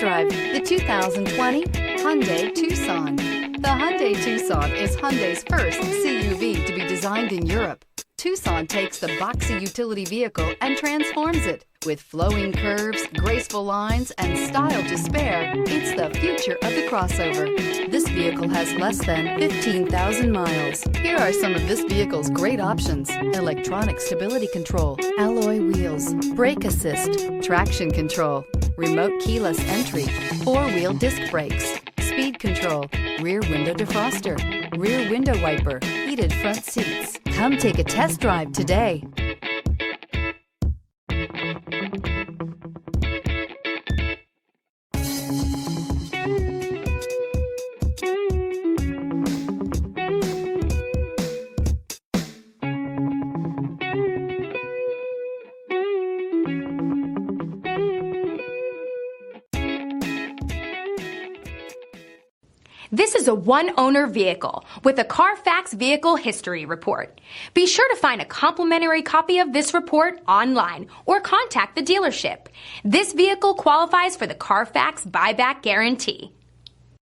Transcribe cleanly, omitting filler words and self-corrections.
drive the 2020 Hyundai Tucson. The Hyundai Tucson is Hyundai's first CUV to be designed in Europe. Tucson takes the boxy utility vehicle and transforms it. With flowing curves, graceful lines, and style to spare, it's the future of the crossover. This vehicle has less than 15,000 miles. Here are some of this vehicle's great options: electronic stability control, alloy wheels, brake assist, traction control, remote keyless entry, four-wheel disc brakes, speed control, rear window defroster, rear window wiper, heated front seats. Come take a test drive today. This is a one-owner vehicle with a Carfax Vehicle History Report. Be sure to find a complimentary copy of this report online or contact the dealership. This vehicle qualifies for the Carfax Buyback Guarantee.